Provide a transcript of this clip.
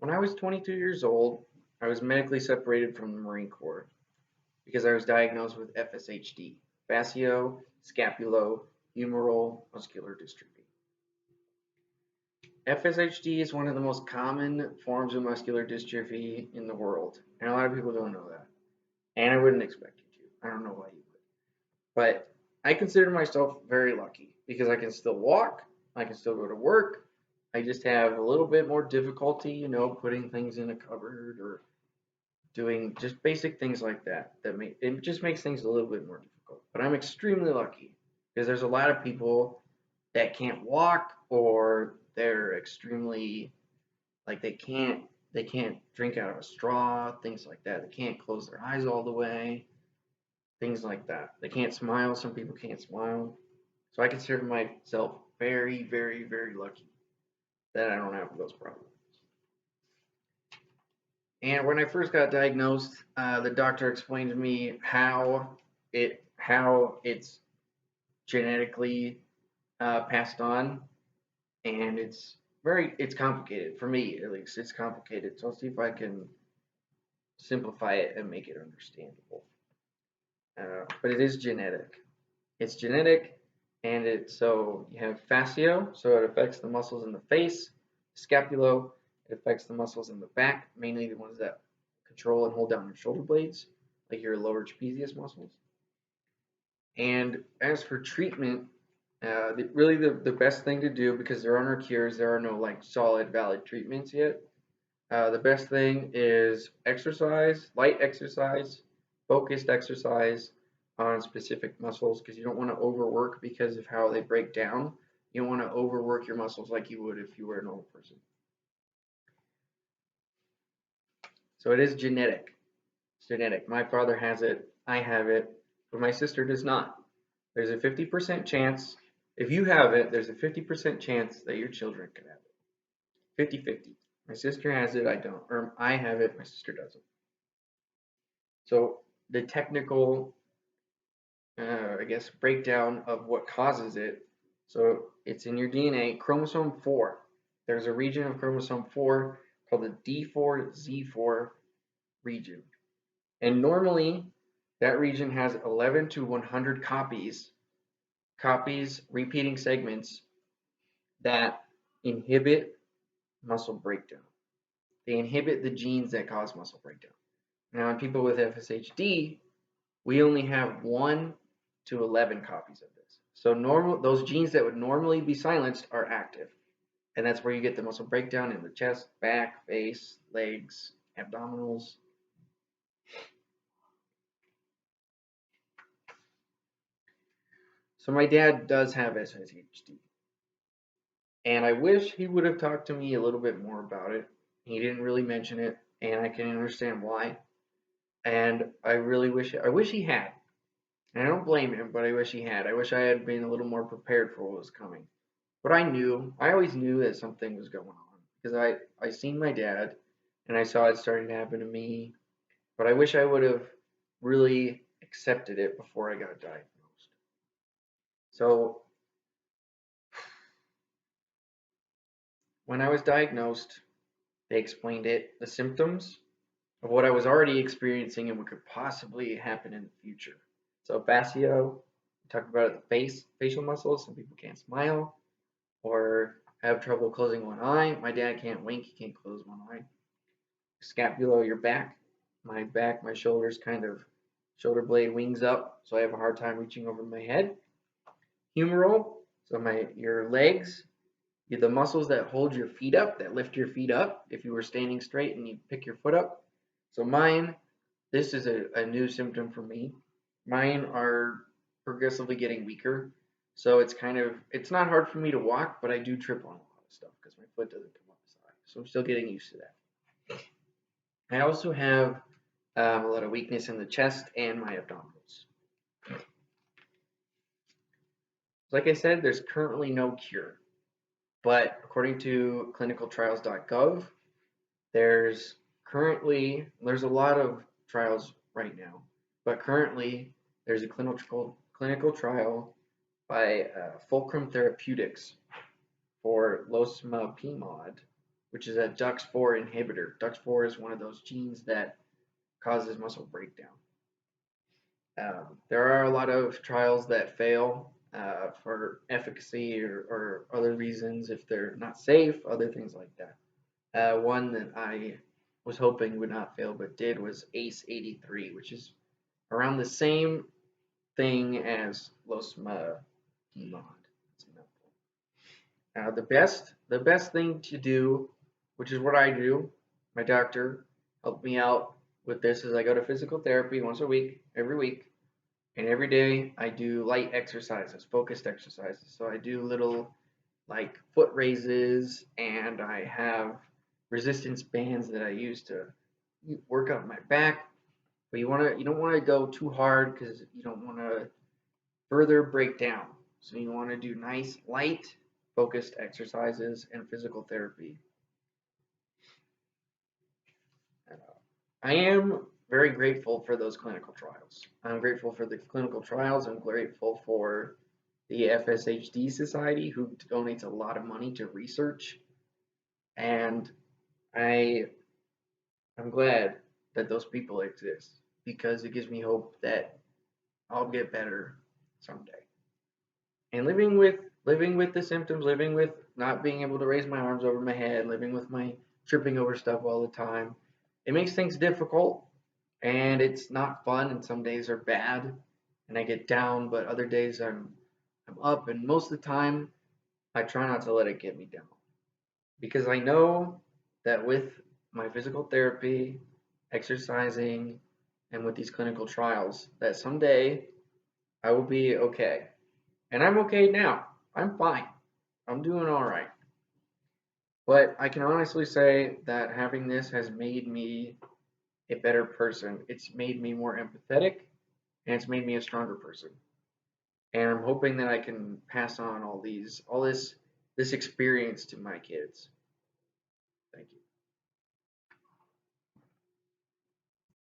When I was 22 years old, I was medically separated from the Marine Corps because I was diagnosed with FSHD, fascio-scapulohumeral muscular dystrophy. FSHD is one of the most common forms of muscular dystrophy in the world, and a lot of people don't know that. And I wouldn't expect you to. I don't know why you would. But I consider myself very lucky because I can still walk, I can still go to work. I just have a little bit more difficulty, putting things in a cupboard or doing just basic things like that. It just makes things a little bit more difficult. But I'm extremely lucky because there's a lot of people that can't walk or they're extremely like they can't drink out of a straw, things like that. They can't close their eyes all the way, things like that. They can't smile. Some people can't smile. So I consider myself very, very, very lucky that I don't have those problems. And when I first got diagnosed, the doctor explained to me how it's genetically passed on, and it's complicated for me at least. It's complicated, so I'll see if I can simplify it and make it understandable. But it is genetic. It's genetic, and so you have fascio, so it affects the muscles in the face. Scapulo, it affects the muscles in the back, mainly the ones that control and hold down your shoulder blades, like your lower trapezius muscles. And as for treatment, really the best thing to do, because there are no cures, there are no like solid valid treatments yet. The best thing is exercise, light exercise, focused exercise on specific muscles because you don't want to overwork because of how they break down. You don't want to overwork your muscles like you would if you were a normal person. So it is genetic. It's genetic. My father has it, I have it, but my sister does not. There's a 50% chance, if you have it, there's a 50% chance that your children could have it. 50-50. My sister has it, I don't. Or I have it, my sister doesn't. So the technical, I guess, breakdown of what causes it. So it's in your DNA, chromosome 4. There's a region of chromosome 4 called the D4Z4 region. And normally that region has 11 to 100 copies, repeating segments that inhibit muscle breakdown. They inhibit the genes that cause muscle breakdown. Now, in people with FSHD, we only have 1 to 11 copies of this. So those genes that would normally be silenced are active. And that's where you get the muscle breakdown in the chest, back, face, legs, abdominals. So my dad does have FSHD. And I wish he would have talked to me a little bit more about it. He didn't really mention it, and I can understand why. And I wish he had. And I don't blame him, but I wish he had. I wish I had been a little more prepared for what was coming. But I always knew that something was going on because I seen my dad and I saw it starting to happen to me. But I wish I would have really accepted it before I got diagnosed. So when I was diagnosed, they explained the symptoms of what I was already experiencing and what could possibly happen in the future. So fascio, we talked about it, the facial muscles. Some people can't smile or have trouble closing one eye. My dad can't wink, he can't close one eye. Scapulo, your back. My shoulders kind of shoulder blade wings up, so I have a hard time reaching over my head. Humeral, so your legs, the muscles that hold your feet up, that lift your feet up if you were standing straight and you pick your foot up. So this is a new symptom for me. Mine are progressively getting weaker. So it's not hard for me to walk, but I do trip on a lot of stuff because my foot doesn't come up the side. So I'm still getting used to that. I also have a lot of weakness in the chest and my abdominals. Like I said, there's currently no cure. But according to clinicaltrials.gov, there's a lot of trials right now, but currently there's a clinical trial by Fulcrum Therapeutics for losmapimod, which is a DUX4 inhibitor. DUX4 is one of those genes that causes muscle breakdown. There are a lot of trials that fail for efficacy or other reasons if they're not safe, other things like that. One that I was hoping would not fail but did was ACE83, which is around the same thing as losmapimod. The best thing to do, which is what I do, my doctor helped me out with this, is I go to physical therapy once a week, every week, and every day I do light exercises, focused exercises. So I do little like foot raises, and I have resistance bands that I use to work out my back. But you don't want to go too hard because you don't want to further break down. So you want to do nice, light, focused exercises and physical therapy. I am very grateful for those clinical trials. I'm grateful for the clinical trials. I'm grateful for the FSHD Society, who donates a lot of money to research. And I I'm glad that those people exist because it gives me hope that I'll get better someday. And living with the symptoms, living with not being able to raise my arms over my head, living with my tripping over stuff all the time, it makes things difficult and it's not fun and some days are bad and I get down, but other days I'm up and most of the time I try not to let it get me down because I know that with my physical therapy, exercising, and with these clinical trials, that someday I will be okay. And I'm okay now. I'm fine. I'm doing all right. But I can honestly say that having this has made me a better person. It's made me more empathetic and it's made me a stronger person. And I'm hoping that I can pass on all this experience to my kids. Thank you.